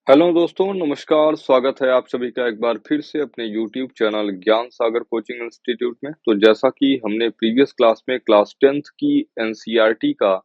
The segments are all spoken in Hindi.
हेलो दोस्तों, नमस्कार। स्वागत है आप सभी का एक बार फिर से अपने यूट्यूब चैनल ज्ञान सागर कोचिंग इंस्टीट्यूट में। तो जैसा कि हमने प्रीवियस क्लास में क्लास 10th की एनसीईआरटी का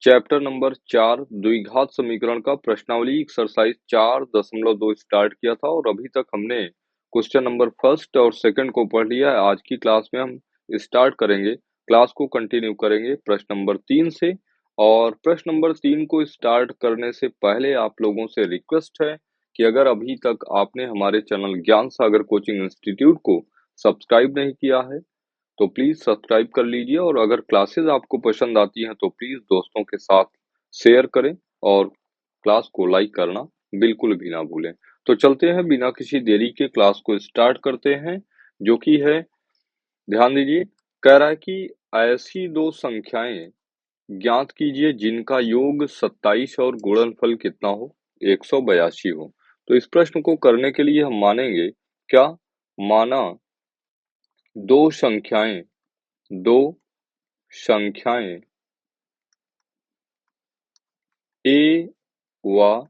चैप्टर नंबर 4 द्विघात समीकरण का प्रश्नावली एक्सरसाइज 4.2 स्टार्ट किया था और अभी तक हमने क्वेश्चन नंबर फर्स्ट और सेकंड को पढ़ लिया है। आज की क्लास में हम स्टार्ट करेंगे, क्लास को कंटिन्यू करेंगे प्रश्न नंबर 3 से। और प्रश्न नंबर 3 को स्टार्ट करने से पहले आप लोगों से रिक्वेस्ट है कि अगर अभी तक आपने हमारे चैनल ज्ञान सागर कोचिंग इंस्टीट्यूट को सब्सक्राइब नहीं किया है तो प्लीज सब्सक्राइब कर लीजिए, और अगर क्लासेस आपको पसंद आती हैं तो प्लीज दोस्तों के साथ शेयर करें और क्लास को लाइक करना बिल्कुल भी ना भूलें। तो चलते हैं, बिना किसी देरी के क्लास को स्टार्ट करते हैं, जो कि है, ध्यान दीजिए, कह रहा है कि ऐसी दो संख्याएं ज्ञात कीजिए जिनका योग 27 और गुणनफल कितना हो, 182 हो। तो इस प्रश्न को करने के लिए हम मानेंगे क्या, माना दो संख्याएं दो संख्याएं ए व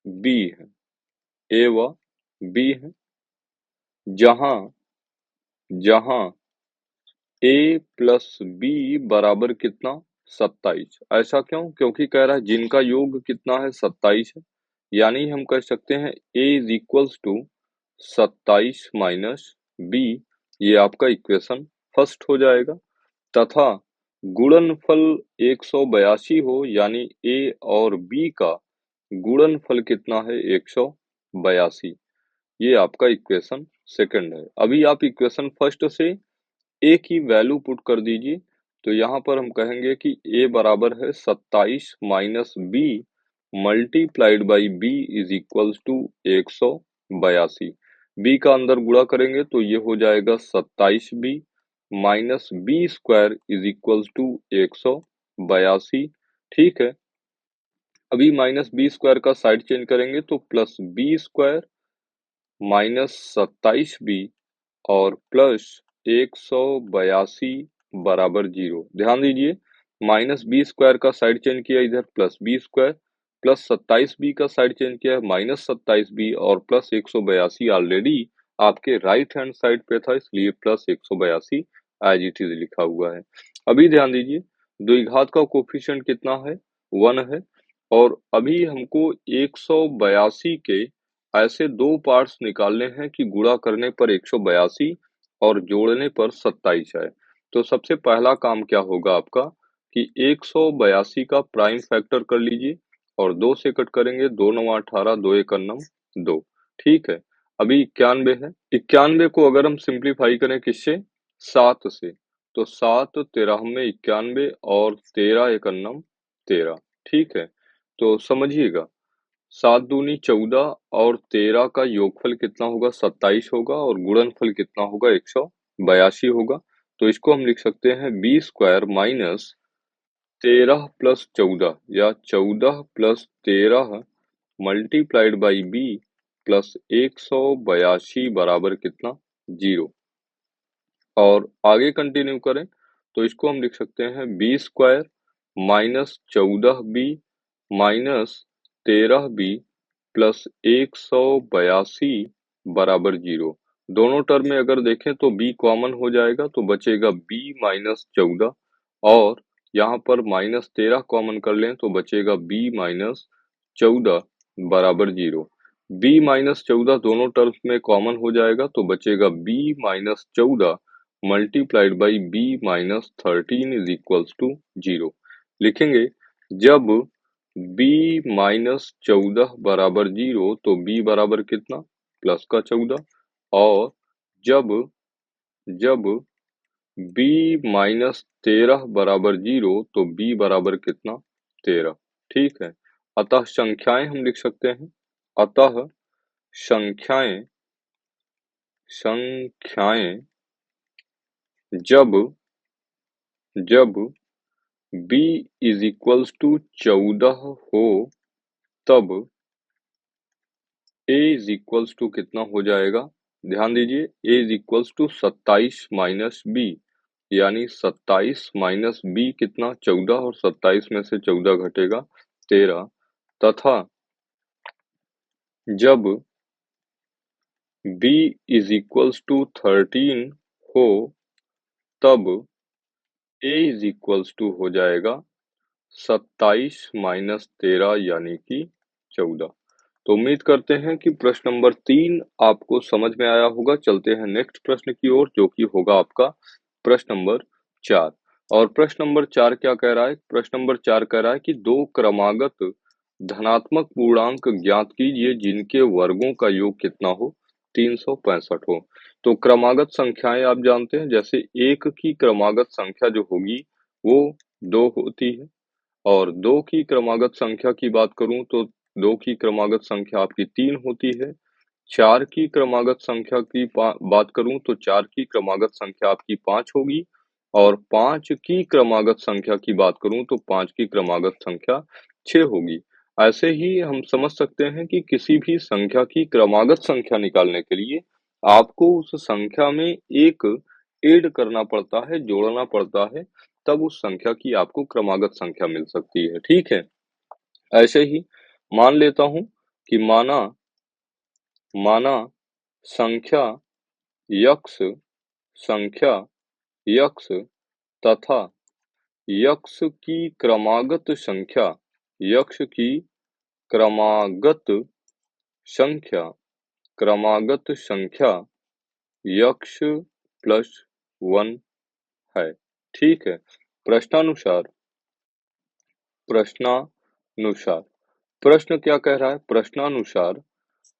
बी है, ए व बी है, जहां जहां ए प्लस बी बराबर कितना, 27। ऐसा क्यों? क्योंकि कह रहा है जिनका योग कितना है, 27 है। यानी हम कह सकते हैं A is equals to 27 minus B. ये आपका इक्वेशन फर्स्ट हो जाएगा। तथा गुणनफल 182 हो, यानी ए और बी का गुणनफल कितना है, 182। ये आपका इक्वेशन सेकंड है। अभी आप इक्वेशन फर्स्ट से ए की वैल्यू पुट कर दीजिए। तो यहाँ पर हम कहेंगे कि ए बराबर है 27 minus b multiplied by b is equals to 182। B का अंदर गुणा करेंगे तो ये हो जाएगा 27b minus b square is equals to 182। ठीक है, अभी माइनस बी स्क्वायर का साइड चेंज करेंगे तो plus b square minus 27b और प्लस 182 बराबर 0। ध्यान दीजिए, माइनस बी स्क्वायर का साइड चेंज किया इधर, plus b square, plus 27b का साइड चेंज किया है, माइनस 27b, और प्लस 182 ऑलरेडी आपके राइट हैंड साइड पे था, इसलिए प्लस 182 एज इट इज लिखा हुआ है। अभी ध्यान दीजिए, द्विघात का कोफिशिएंट कितना है, 1 है। और अभी हमको 182 के ऐसे दो पार्ट्स निकालने हैं कि गुणा करने पर 182 और जोड़ने पर 27 आए। तो सबसे पहला काम क्या होगा आपका कि 182 का प्राइम फैक्टर कर लीजिए और 2 से कट करेंगे, 2 9 18, 2 1 9 2। ठीक है, अभी 91 है। 91 को अगर हम सिंप्लीफाई करें किससे, 7 से, तो 7 13 में 91 और 13 1 9 13। ठीक है, तो समझिएगा, 7 दूनी 14 और 13 का योगफल कितना होगा, 27 होगा, और गुणनफल कितना होगा, 182 होगा। तो इसको हम लिख सकते हैं बी स्क्वायर माइनस 13 प्लस 14 या 14 plus 13 multiplied by b plus 182 बराबर कितना, 0। और आगे कंटिन्यू करें तो इसको हम लिख सकते हैं b square minus 14b minus 13b plus 182 बराबर 0। दोनों टर्म में अगर देखें तो b कॉमन हो जाएगा तो बचेगा b माइनस 14, और यहाँ पर माइनस 13 कॉमन कर लें तो बचेगा b माइनस 14 बराबर 0। b माइनस 14 दोनों टर्म्स में कॉमन हो जाएगा तो बचेगा b minus 14 multiplied by b minus 13 is equals to 0। लिखेंगे जब b माइनस 14 बराबर 0 तो b बराबर कितना, प्लस का 14। और जब जब b माइनस 13 बराबर 0 तो b बराबर कितना, 13। ठीक है, अतः संख्याएं हम लिख सकते हैं, अतः संख्याएं संख्याएं जब जब b इज इक्वल्स टू 14 हो तब a इज इक्वल्स टू कितना हो जाएगा, ध्यान दीजिए, a is equals to 27 minus b, यानी 27 माइनस बी कितना, 14, और 27 में से 14 घटेगा 13। तथा जब b इज इक्वल्स टू 13 हो तब a इज इक्वल्स टू हो जाएगा 27 - 13 यानी कि 14। तो उम्मीद करते हैं कि प्रश्न नंबर 3 आपको समझ में आया होगा। चलते हैं नेक्स्ट प्रश्न की ओर, जो कि होगा आपका प्रश्न नंबर 4। और प्रश्न नंबर 4 क्या कह रहा है? प्रश्न नंबर 4 कह रहा है कि दो क्रमागत धनात्मक पूर्णांक ज्ञात कीजिए जिनके वर्गों का योग कितना हो 365 हो। तो क्रमागत संख्याएं आप जानते हैं, जैसे 1 की क्रमागत संख्या जो होगी वो 2 होती है, और 2 की क्रमागत संख्या की बात करूं तो 2 की क्रमागत संख्या आपकी 3 होती है। 4 की क्रमागत संख्या की बात करूं तो 4 की क्रमागत संख्या आपकी 5 होगी, और 5 की क्रमागत संख्या की बात करूं तो 5 की क्रमागत संख्या 6 होगी। ऐसे ही हम समझ सकते हैं कि किसी भी संख्या की क्रमागत संख्या निकालने के लिए आपको उस संख्या में एक ऐड करना पड़ता है, जोड़ना पड़ता है, तब उस संख्या की आपको क्रमागत संख्या मिल सकती है, ठीक है? ऐसे ही मान लेता हूं कि माना माना संख्या यक्स संख्या यक्स तथा यक्स की क्रमागत संख्या यक्स की क्रमागत संख्या क्रमागत संख्या यक्स प्लस 1 है, ठीक है? प्रश्नानुसार प्रश्नानुसार प्रश्न क्या कह रहा है? प्रश्नानुसार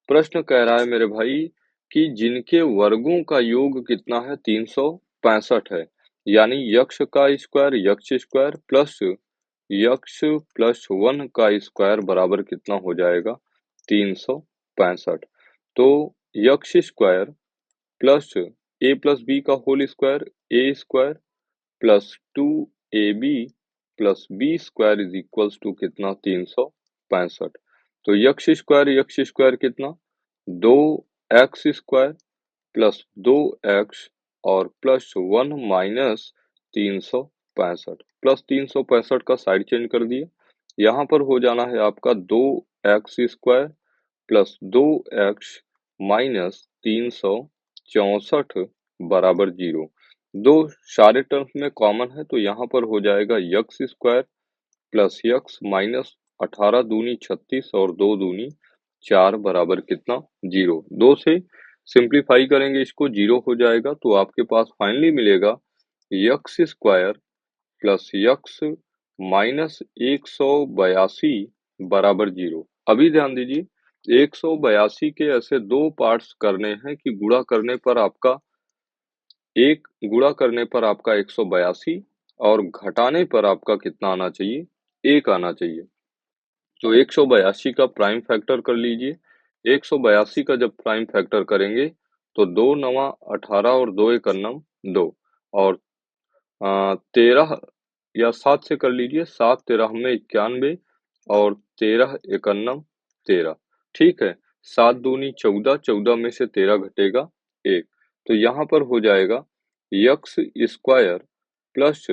प्रश्न कह रहा है मेरे भाई कि जिनके वर्गों का योग कितना है 365 है, यानी यक्ष का स्क्वायर यक्ष स्क्वायर प्लस यक्ष प्लस 1 का स्क्वायर बराबर कितना हो जाएगा 365। तो x square plus a plus b का whole square a square plus 2ab plus b square is equals to कितना 365। तो यक्ष स्क्वायर कितना 2x स्क्वायर प्लस 2x और प्लस 1 माइनस 365 प्लस 365 का साइड चेंज कर दिया। यहाँ पर हो जाना है आपका 2x square plus 2x minus 364 बराबर 0। दो सारे टर्म्स में कॉमन है, तो यहाँ पर हो जाएगा x square plus x minus 18 दूनी 36 और 2 दूनी 4 बराबर कितना 0। 2 से सिंप्लीफाई करेंगे इसको 0 हो जाएगा, तो आपके पास फाइनली मिलेगा x square plus x minus 182 बराबर 0। अभी ध्यान दीजिए 182 के ऐसे दो पार्ट्स करने हैं कि गुणा करने पर आपका 182 और घटाने पर आपका कितना आना चाहिए 1 आना चाहिए। तो 182 का प्राइम फैक्टर कर लीजिए। 182 का जब प्राइम फैक्टर करेंगे तो 2 नवा 18 और 2 एकन्नम 2 और 13 या 7 से कर लीजिए। 7 13 में 91 और 13 एकन्नम 13, ठीक है? 7 दूनी 14, 14 में से 13 घटेगा 1, तो यहाँ पर हो जाएगा यक्स स्क्वायर प्लस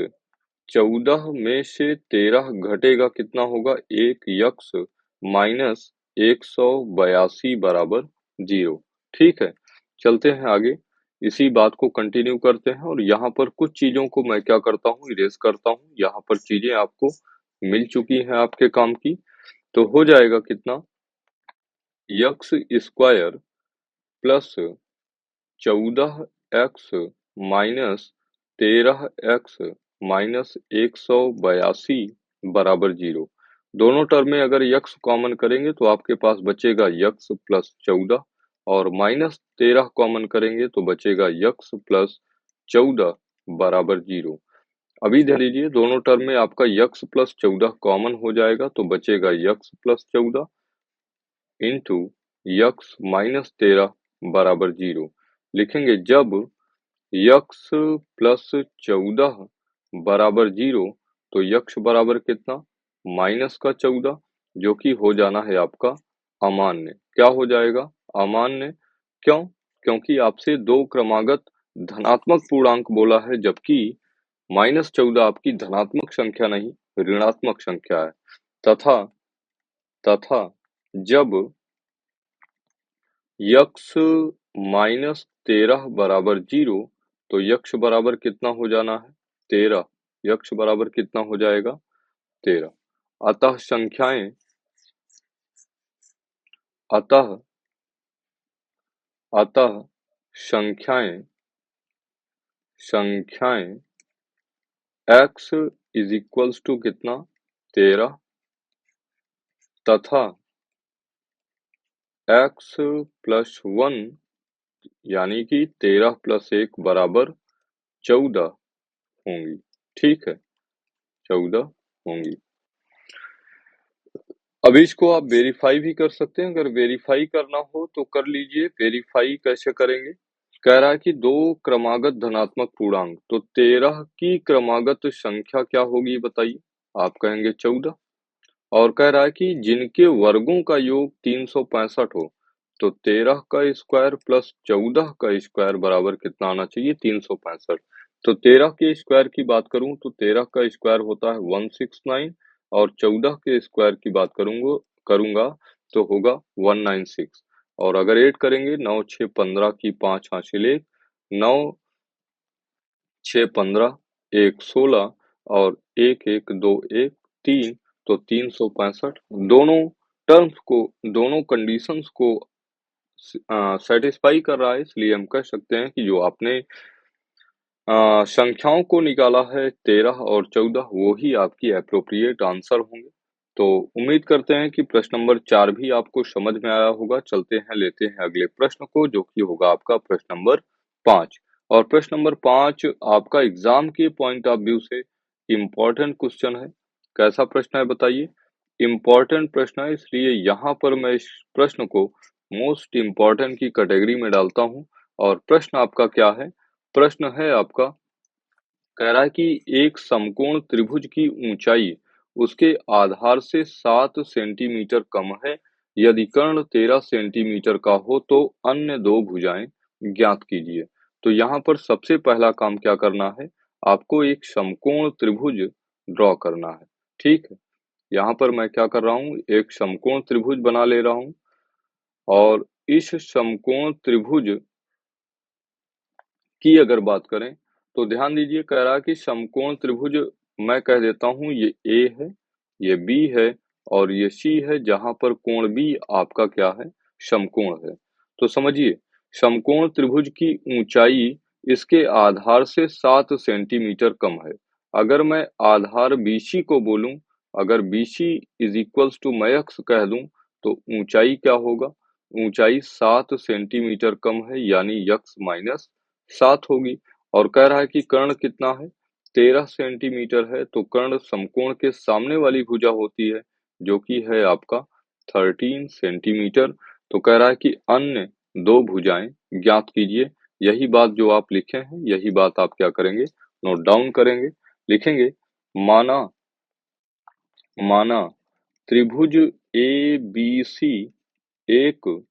14 में से 13 घटेगा कितना होगा 1 यक्स माइनस 182 बराबर 0, ठीक है? चलते हैं आगे, इसी बात को कंटिन्यू करते हैं और यहाँ पर कुछ चीजों को मैं क्या करता हूँ इरेज करता हूँ। यहाँ पर चीजें आपको मिल चुकी हैं आपके काम की, तो हो जाएगा कितना x square plus 14x minus 13x minus 182 बराबर 0। दोनों टर्म में अगर यक्स कॉमन करेंगे तो आपके पास बचेगा यक्स प्लस 14 और माइनस 13 कॉमन करेंगे तो बचेगा यक्स प्लस 14 बराबर 0। अभी ध्यान दीजिए दोनों टर्म में आपका यक्स प्लस 14 कॉमन हो जाएगा तो बचेगा x plus 14 into x minus 13 बराबर 0। लिखेंगे जब यक्स प्लस 14 बराबर 0 तो यक्स बराबर कितना माइनस का 14, जो कि हो जाना है आपका अमान्य। क्या हो जाएगा अमान्य? क्यों? क्योंकि आपसे दो क्रमागत धनात्मक पूर्णांक बोला है, जबकि -14 आपकी धनात्मक संख्या नहीं ऋणात्मक संख्या है। तथा तथा जब यक्स माइनस 13 बराबर 0, तो यक्स बराबर कितना हो जाना है? 13। यक्स बराबर कितना हो जाएगा? 13। अतः संख्याएं अतः अतः संख्याएं संख्याएं x इज इक्वल्स टू कितना? 13 तथा x प्लस 1 यानी कि 13 प्लस 1 बराबर 14 होंगी। ठीक है, 14 होंगी। अब इसको आप वेरीफाई भी कर सकते हैं। अगर वेरीफाई करना हो तो कर लीजिए। वेरीफाई कैसे करेंगे? कह रहा है कि दो क्रमागत धनात्मक पूर्णांक, तो 13 की क्रमागत संख्या क्या होगी बताइए? आप कहेंगे 14। और कह रहा है कि जिनके वर्गों का योग 365 हो, तो 13 का स्क्वायर प्लस 14 का स्क्वायर बराबर कितना आना चाहिए? 365। तो 13 के स्क्वायर की बात करूं तो 13 का स्क्वायर होता है 169, और 14 के स्क्वायर की बात करूंगा तो होगा 196। और अगर ऐड करेंगे 9 6 15 की 5 हासिल 1, 9 6 15 1 16 और 1 1 2 1 3, तो 365 दोनों कंडीशंस को सेटिस्फाई कर रहा है। इसलिए हम कह सकते हैं कि जो आपने संख्याओं को निकाला है 13 और 14, वो ही आपकी एप्रोप्रिएट आंसर होंगे। तो उम्मीद करते हैं कि प्रश्न नंबर 4 भी आपको समझ में आया होगा। चलते हैं, लेते हैं अगले प्रश्न को, जो कि होगा आपका प्रश्न नंबर 5। और प्रश्न नंबर 5 आपका एग्जाम के पॉइंट ऑफ व्यू से इम्पोर्टेंट क्वेश्चन है। कैसा प्रश्न है बताइए? इम्पोर्टेंट प्रश्न है, इसलिए यहाँ पर मैं इस प्रश्न को मोस्ट इम्पोर्टेंट की कैटेगरी में डालता हूँ। और प्रश्न आपका क्या है? प्रश्न है आपका, कह रहा है कि एक समकोण त्रिभुज की ऊंचाई उसके आधार से 7 सेंटीमीटर कम है। यदि कर्ण 13 सेंटीमीटर का हो तो अन्य दो भुजाएं ज्ञात कीजिए। तो यहाँ पर सबसे पहला काम क्या करना है? आपको एक समकोण त्रिभुज ड्रॉ करना है। ठीक है, यहाँ पर मैं क्या कर रहा हूँ? एक समकोण त्रिभुज बना ले रहा हूँ। और इस समकोण त्रिभुज की अगर बात करें तो ध्यान दीजिए, कह रहा है कि समकोण त्रिभुज, मैं कह देता हूं ये ए है, ये बी है और ये सी है, जहां पर कोण बी आपका क्या है? समकोण है। तो समझिए, समकोण त्रिभुज की ऊंचाई इसके आधार से 7 सेंटीमीटर कम है। अगर मैं आधार बीसी को बोलूं, अगर बीसी इज इक्वल्स टू मैं x कह दूं, तो ऊंचाई क्या होगा? ऊंचाई 7 सेंटीमीटर कम है, यानी x माइनस 7 होगी। और कह रहा है कि कर्ण कितना है? 13 सेंटीमीटर है। तो कर्ण समकोण के सामने वाली भुजा होती है, जो कि है आपका 13 सेंटीमीटर। तो कह रहा है कि अन्य दो भुजाएं ज्ञात कीजिए। यही बात जो आप लिखे हैं, यही बात आप क्या करेंगे? नोट डाउन करेंगे, लिखेंगे। माना माना त्रिभुज ए बी सी एक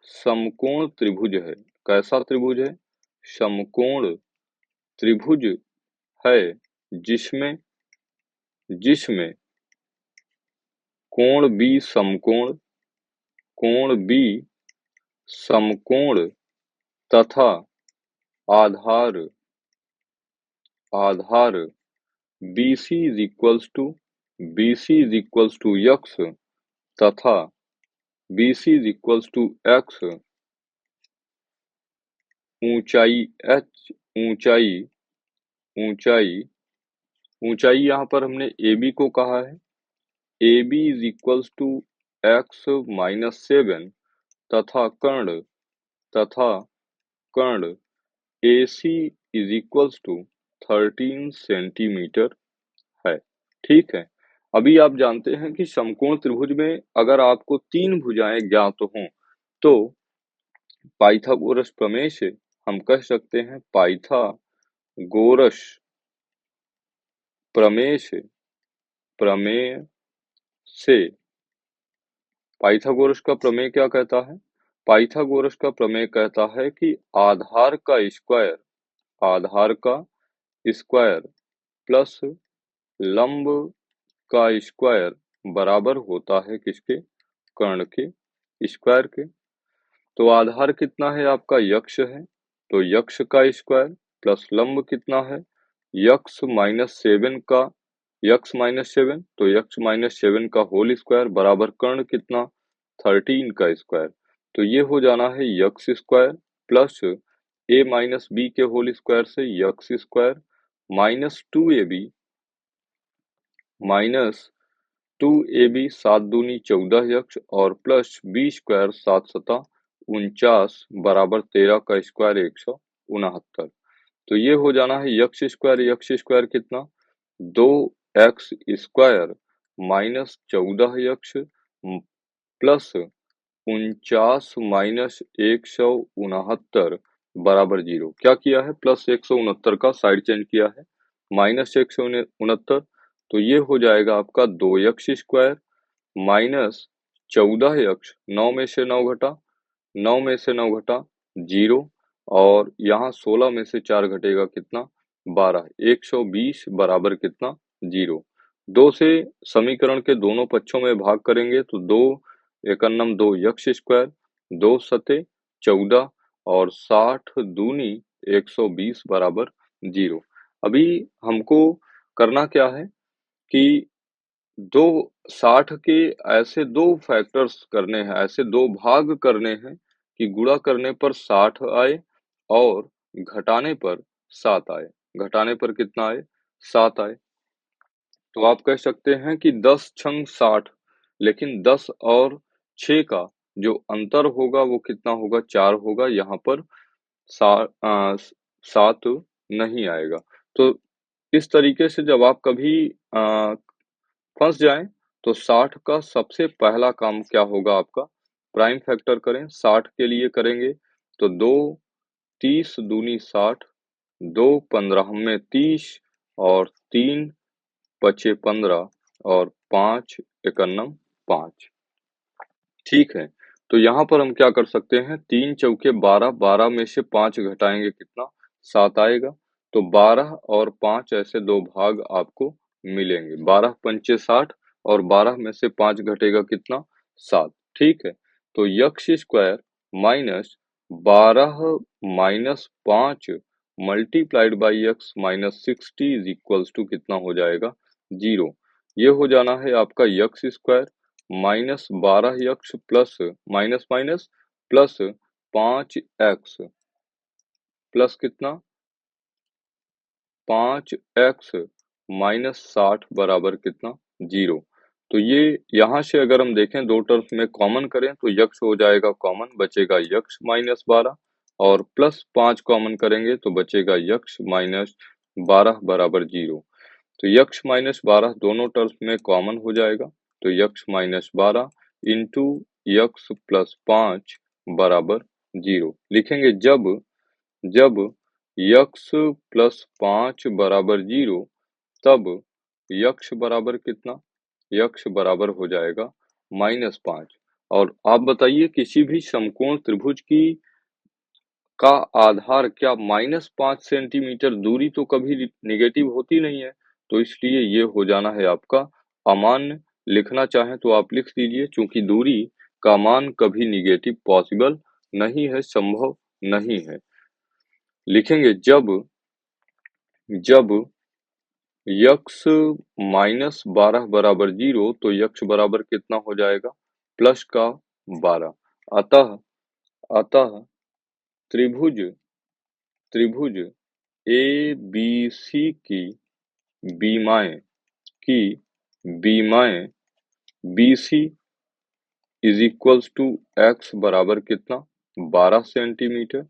समकोण त्रिभुज है। कैसा त्रिभुज है? समकोण त्रिभुज है, जिसमें जिसमें कोण बी समकोण, कोण बी समकोण तथा आधार आधार BC is equals to x तथा BC is equals to x, ऊंचाई h, ऊंचाई ऊंचाई ऊंचाई यहाँ पर हमने AB को कहा है। AB is equals to x minus 7 तथा तथा कर्ण AC is equals to 13 centimetre है। ठीक है, अभी आप जानते हैं कि समकोण त्रिभुज में अगर आपको तीन भुजाएं ज्ञात हों, तो पाइथागोरस प्रमेय से हम कह सकते हैं, पाइथागोरस प्रमेय से प्रमेय से पाइथागोरस का प्रमेय क्या कहता है? पाइथागोरस का प्रमेय कहता है कि आधार का स्क्वायर प्लस लंब का स्क्वायर बराबर होता है किसके? कर्ण के स्क्वायर के। तो आधार कितना है आपका, यक्ष है, तो यक्ष का स्क्वायर प्लस लंब कितना है, यक्स माइनस 7 का, यक्स माइनस 7, तो यक्स माइनस 7 का होल स्क्वायर बराबर कर्ण कितना, 13 का स्क्वायर। तो ये हो जाना है यक्स स्क्वायर प्लस ए माइनस बी के होल स्क्वायर से x square minus 2ab minus 2ab 7 दूनी 14 यक्ष और प्लस बी स्क्वायर 7 सता 49 बराबर 13 का स्क्वायर 169। तो ये हो जाना है यक्ष स्क्वायर कितना, 2x स्क्वायर माइनस 14 यक्ष प्लस 49 माइनस 169 बराबर 0। क्या किया है, प्लस 169 का साइड चेंज किया है, माइनस 169, तो ये हो जाएगा आपका 2x स्क्वायर माइनस 14 यक्ष, 9 में से 9 घटा, 9 में से 9 घटा 0 और यहाँ 16 में से 4 घटेगा कितना, 12, 120 बराबर कितना, 0। 2 से समीकरण के दोनों पक्षों में भाग करेंगे तो 2 एकन्नम 2 यक्ष स्क्वायर, 2 सते 14 और 60 दूनी 120 बराबर 0। अभी हमको करना क्या है कि दो 60 के ऐसे दो फैक्टर्स करने हैं, ऐसे दो भाग करने हैं कि गुणा करने पर 60 आए और घटाने पर 7 आए। घटाने पर कितना आए, 7 आए। तो आप कह सकते हैं कि 10 छंग 60, लेकिन 10 और 6 का जो अंतर होगा वो कितना होगा, 4 होगा। यहाँ पर 7 नहीं आएगा। तो इस तरीके से जब आप कभी फंस जाएं तो 60 का सबसे पहला काम क्या होगा आपका, प्राइम फैक्टर करें। 60 के लिए करेंगे तो 2 30 दूनी 60, 2 15 में 30 और 3 पचे 15 और 5 एकन्नम 5। ठीक है, तो यहाँ पर हम क्या कर सकते हैं, 3 चौके 12, 12 में से 5 घटाएंगे कितना, 7 आएगा। तो 12 और 5 ऐसे दो भाग आपको मिलेंगे, 12 पंचे 60 और 12 में से 5 घटेगा कितना, 7। ठीक है, तो x square minus 12 minus 5 multiplied by x minus 60 is equals to कितना हो जाएगा, 0। ये हो जाना है आपका यक्स स्क्वायर माइनस 12 यक्ष plus minus minus plus 5x plus कितना, 5x माइनस 60 बराबर कितना, 0। तो ये यहाँ से अगर हम देखें दो टर्म्स में कॉमन करें तो यक्ष हो जाएगा कॉमन, बचेगा यक्ष माइनस 12 और प्लस 5 कॉमन करेंगे तो बचेगा यक्ष माइनस 12 बराबर 0। तो यक्ष माइनस 12 दोनों टर्म्स में कॉमन हो जाएगा, तो यक्ष माइनस 12 इंटू यक्ष प्लस 5 बराबर 0 लिखेंगे। जब यक्ष प्लस 5 बराबर 0 तब यक्ष बराबर कितना, यक्ष बराबर हो जाएगा माइनस 5। और आप बताइए किसी भी समकोण त्रिभुज की का आधार क्या माइनस 5 सेंटीमीटर, दूरी तो कभी निगेटिव होती नहीं है, तो इसलिए ये हो जाना है आपका अमान्य। लिखना चाहें तो आप लिख दीजिए, चूंकि दूरी का मान कभी निगेटिव पॉसिबल नहीं है, संभव नहीं है। लिखेंगे जब यक्ष माइनस 12 बराबर 0 तो यक्ष बराबर कितना हो जाएगा, प्लस का 12। अतः त्रिभुज ए बी सी की बीमाएं B C is equals to X बराबर कितना, 12 सेंटीमीटर।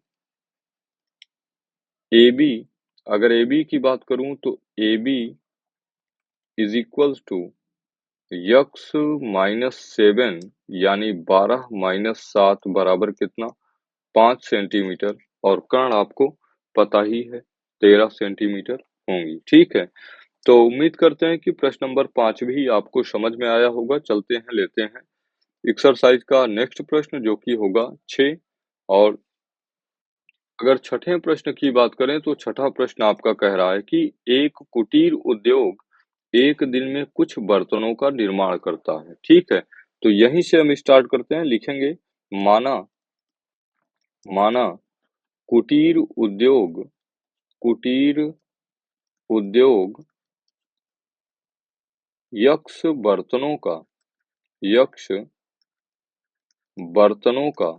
ए बी, अगर ए बी की बात करूं तो a b is equals to x minus 7 यानी 12 माइनस 7 बराबर कितना, 5 सेंटीमीटर और कर्ण आपको पता ही है 13 सेंटीमीटर होंगी। ठीक है, तो उम्मीद करते हैं कि प्रश्न नंबर 5 भी आपको समझ में आया होगा। चलते हैं, लेते हैं एक्सरसाइज का नेक्स्ट प्रश्न जो कि होगा 6। और अगर छठे प्रश्न की बात करें तो छठा प्रश्न आपका कह रहा है कि एक कुटीर उद्योग एक दिन में कुछ बर्तनों का निर्माण करता है। ठीक है, तो यहीं से हम स्टार्ट करते हैं। लिखेंगे माना माना कुटीर उद्योग कुटीर उद्योग यक्ष बर्तनों का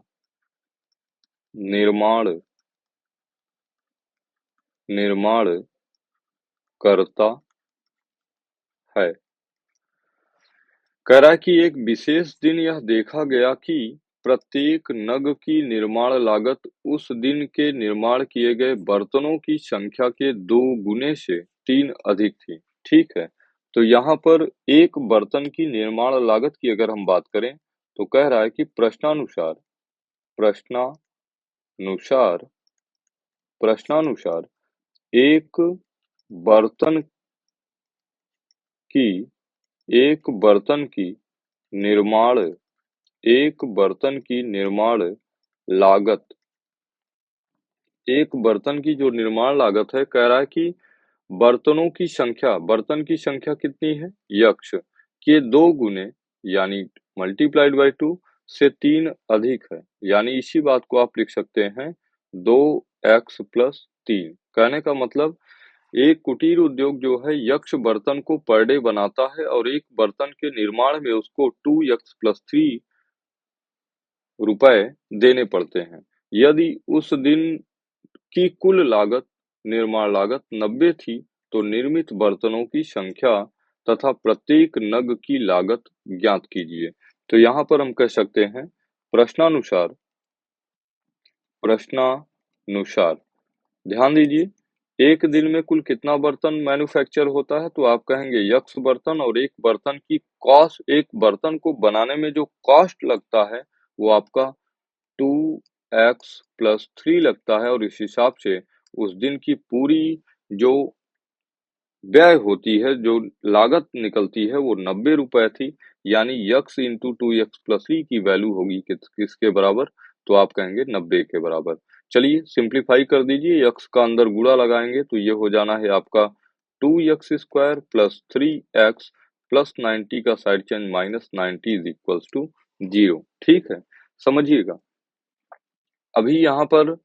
निर्माण निर्माण करता है। कह रहा है कि एक विशेष दिन यह देखा गया कि प्रत्येक नग की निर्माण लागत उस दिन के निर्माण किए गए बर्तनों की संख्या के 2 गुने से 3 अधिक थी। ठीक है, तो यहाँ पर एक बर्तन की निर्माण लागत की अगर हम बात करें तो कह रहा है कि प्रश्नानुसार प्रश्नानुसार एक बर्तन की एक बर्तन की निर्माण एक बर्तन की निर्माण लागत एक बर्तन की जो निर्माण लागत है, कह रहा है कि बर्तन की संख्या कितनी है यक्ष के 2 गुने यानी मल्टीप्लाइड बाय 2 से 3 अधिक है, यानी इसी बात को आप लिख सकते हैं 2x प्लस 3। कहने का मतलब एक कुटीर उद्योग जो है यक्ष बर्तन को पर डे बनाता है और एक बर्तन के निर्माण में उसको 2x प्लस 3 रुपए देने पड़ते हैं। यदि उस दिन की कुल निर्माण लागत 90 थी, तो निर्मित बर्तनों की संख्या तथा प्रत्येक नग की लागत ज्ञात कीजिए। तो यहाँ पर हम कह सकते हैं प्रश्नानुसार प्रश्नानुसार ध्यान दीजिए एक दिन में कुल कितना बर्तन मैन्युफैक्चर होता है, तो आप कहेंगे यक्ष बर्तन और एक बर्तन को बनाने में जो कॉस्ट लगता है वो आपका 2x प्लस 3 लगता है और इस हिसाब से उस दिन की पूरी जो व्यय होती है, जो लागत निकलती है वो 90 रुपए थी, यानी यक्स इंटू 2x प्लस 3 की वैल्यू होगी किसके बराबर, तो आप कहेंगे 90 के बराबर। चलिए सिंप्लीफाई कर दीजिए, यक्स का अंदर गुणा लगाएंगे तो ये हो जाना है आपका 2x square plus 3x plus 90 का side change minus 90 is equals to 0। ठीक है, समझिएगा अभी यहाँ पर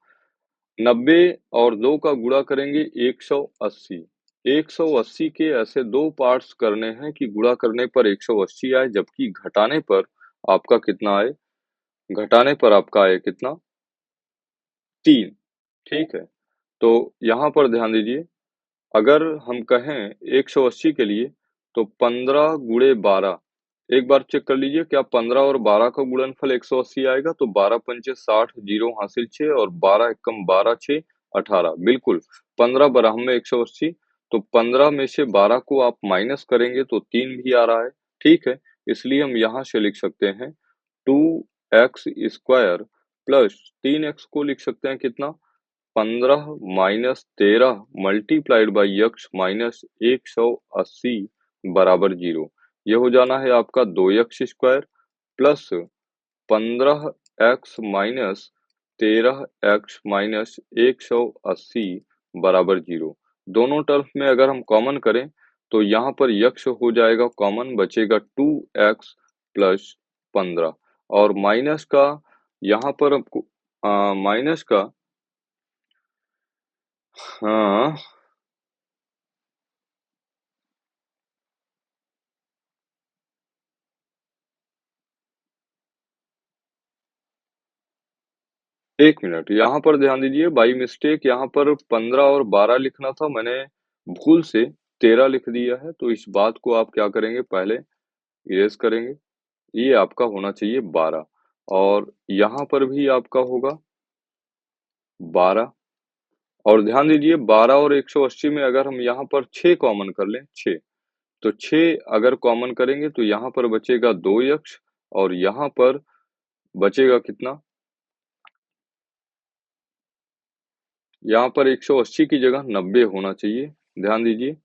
90 और 2 का गुणा करेंगे 180। 180 के ऐसे 2 पार्ट्स करने हैं कि गुणा करने पर 180 आए, जबकि घटाने पर आपका कितना आए? घटाने पर आपका आए कितना? 3। ठीक है, तो यहाँ पर ध्यान दीजिए अगर हम कहें 180 के लिए तो 15 गुणे 12 एक बार चेक कर लीजिए क्या 15 और 12 का गुणनफल 180 आएगा, तो 12 पंचे 60 जीरो हासिल 6 और 12 एकम 12 6 18 बिल्कुल 15 बराबर में 180, तो 15 में से 12 को आप माइनस करेंगे तो 3 भी आ रहा है। ठीक है, इसलिए हम यहाँ से लिख सकते हैं 2x स्क्वायर प्लस 3x को लिख सकते हैं कितना 15 minus 13 multiplied by x minus 180 बराबर 0। ये हो जाना है आपका 2x square plus 15x minus 13x minus 180 बराबर 0। दोनों टर्म में अगर हम कॉमन करें तो यहाँ पर यक्स हो जाएगा कॉमन, बचेगा 2x प्लस 15 और माइनस का यहाँ पर आपको माइनस का हाँ एक मिनट यहाँ पर ध्यान दीजिए बाई मिस्टेक यहाँ पर 15 और 12 लिखना था, मैंने भूल से 13 लिख दिया है, तो इस बात को आप क्या करेंगे पहले इरेज करेंगे। ये आपका होना चाहिए 12 और यहाँ पर भी आपका होगा 12 और ध्यान दीजिए 12 और 180 में अगर हम यहाँ पर 6 कॉमन कर लें 6, तो 6 अगर कॉमन करेंगे तो यहाँ पर बचेगा 2x और यहाँ पर बचेगा कितना, यहाँ पर 180 की जगह 90 होना चाहिए। ध्यान दीजिए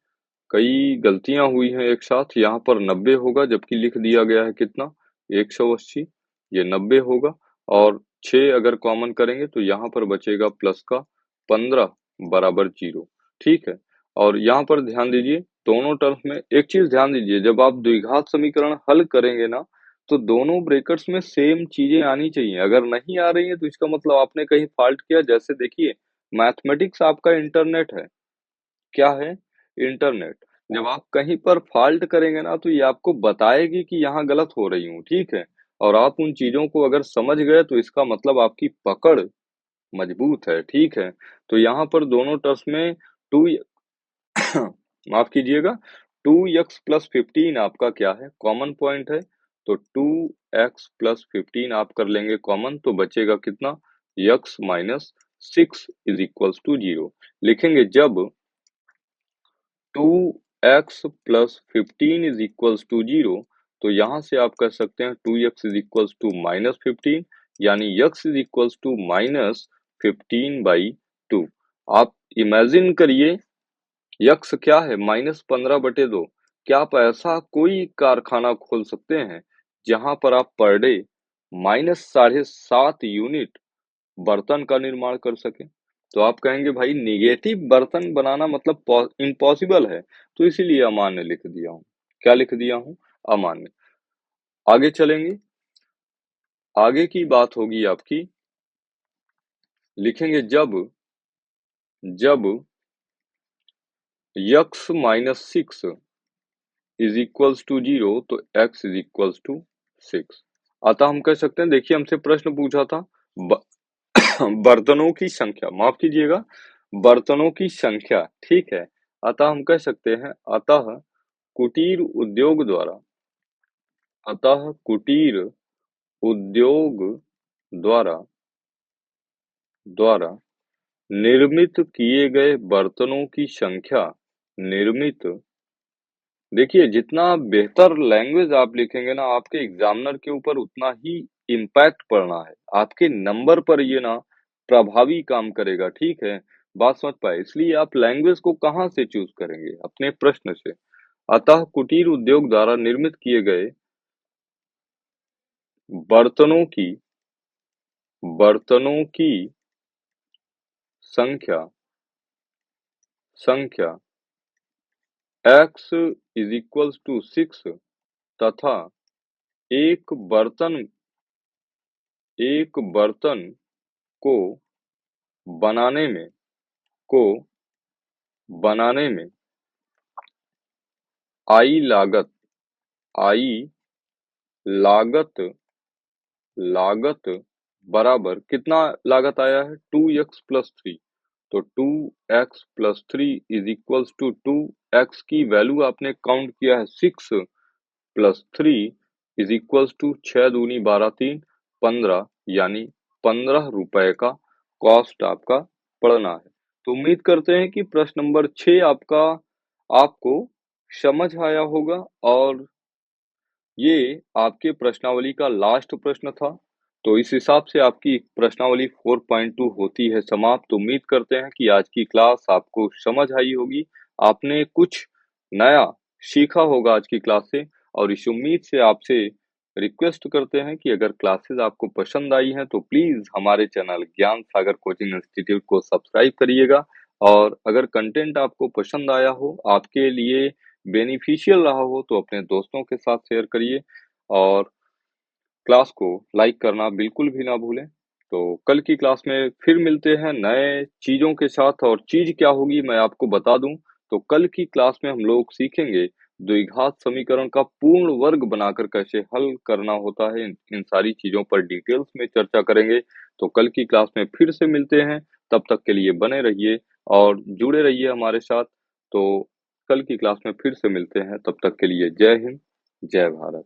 कई गलतियां हुई हैं एक साथ, यहाँ पर 90 होगा जबकि लिख दिया गया है कितना 180, ये 90 होगा और 6 अगर कॉमन करेंगे तो यहाँ पर बचेगा प्लस का 15 बराबर 0। ठीक है, और यहाँ पर ध्यान दीजिए दोनों टर्म में एक चीज ध्यान दीजिए, जब आप द्विघात समीकरण हल करेंगे ना तो दोनों ब्रैकेट्स में सेम चीजें आनी चाहिए। अगर नहीं आ रही है तो इसका मतलब आपने कहीं फॉल्ट किया। जैसे देखिए, मैथमेटिक्स आपका इंटरनेट है। क्या है? इंटरनेट। जब आप कहीं पर फॉल्ट करेंगे ना तो ये आपको बताएगी कि यहाँ गलत हो रही हूँ, ठीक है? और आप उन चीजों को अगर समझ गए तो इसका मतलब आपकी पकड़ मजबूत है, ठीक है? तो यहाँ पर दोनों टर्म्स में 2 माफ कीजिएगा, 2x प्लस 15 आपका क्या है? कॉमन पॉइंट है। तो 2x प्लस 15 आप कर लेंगे कॉमन, तो बचेगा कितना? x minus 6 is equals to 0। लिखेंगे जब 2x plus 15 is equals to 0, तो यहाँ से आप कर सकते हैं 2x is equals to minus 15, यानी x is equals to minus 15/2। आप इमेजिन करिए, यक्स क्या है? -15/2। क्या आप ऐसा कोई कारखाना खोल सकते हैं जहां पर आप पर डे -7.5 यूनिट बर्तन का निर्माण कर सकें? तो आप कहेंगे भाई निगेटिव बर्तन बनाना मतलब इम्पॉसिबल है, तो इसीलिए अमान्य लिख दिया हूं। क्या लिख दिया हूं? अमान्य। आगे चलेंगे, आगे की बात होगी आपकी, लिखेंगे जब जब x minus 6 is equals to 0, तो x इज इक्वल्स टू 6। अतः हम कह सकते हैं, देखिए हमसे प्रश्न पूछा था ब, बर्तनों की संख्या, माफ कीजिएगा, बर्तनों की संख्या, ठीक है? अतः हम कह सकते हैं, कुटीर उद्योग द्वारा अतः कुटीर उद्योग द्वारा द्वारा निर्मित किए गए बर्तनों की संख्या निर्मित देखिए, जितना बेहतर लैंग्वेज आप लिखेंगे ना, आपके एग्जामिनर के ऊपर उतना ही इम्पैक्ट पड़ना है। आपके नंबर पर ये ना प्रभावी काम करेगा, ठीक है? बात समझ पाए? इसलिए आप लैंग्वेज को कहाँ से चूज करेंगे? अपने प्रश्न से। अतः कुटीर उद्योग द्वारा निर्मित किए गए बर्तनों की बर्तनों की संख्या संख्या x इज इक्वल्स टू 6 तथा एक बर्तन एक बर्तन को बनाने में को बनाने में आई लागत आई लागत लागत बराबर कितना लागत आया है? 2x plus 3। तो 2x plus 3 is equals to 2x की वैल्यू आपने काउंट किया है 6 प्लस 3 इज इक्वल्स टू 6 दूनी 12 3 15, यानी 15 रुपए का कॉस्ट आपका पड़ना है। तो उम्मीद करते हैं कि प्रश्न नंबर 6 आपको समझ आया होगा और ये आपके प्रश्नावली का लास्ट प्रश्न था। तो इस हिसाब से आपकी प्रश्नावली 4.2 होती है समाप्त। उम्मीद करते हैं कि आज की क्लास आपको समझ आई होगी। आपने कुछ नया सीखा होगा आज की क्लास से, और इस उम्मीद से आपसे रिक्वेस्ट करते हैं कि अगर क्लासेस आपको पसंद आई हैं तो प्लीज हमारे चैनल ज्ञान सागर कोचिंग इंस्टीट्यूट को सब्सक्राइब करिएगा। और अगर कंटेंट आपको पसंद आया हो, आपके लिए बेनिफिशियल रहा हो, तो अपने दोस्तों के साथ शेयर करिए और क्लास को लाइक करना बिल्कुल भी ना भूलें। तो कल की क्लास में फिर मिलते हैं नए चीज़ों के साथ, और चीज़ क्या होगी मैं आपको बता दूं। तो कल की क्लास में हम लोग सीखेंगे द्विघात समीकरण का पूर्ण वर्ग बनाकर कैसे हल करना होता है। इन सारी चीज़ों पर डिटेल्स में चर्चा करेंगे। तो कल की क्लास में फिर से मिलते हैं। तब तक के लिए बने रहिए और जुड़े रहिए हमारे साथ। तो कल की क्लास में फिर से मिलते हैं। तब तक के लिए जय हिंद, जय भारत।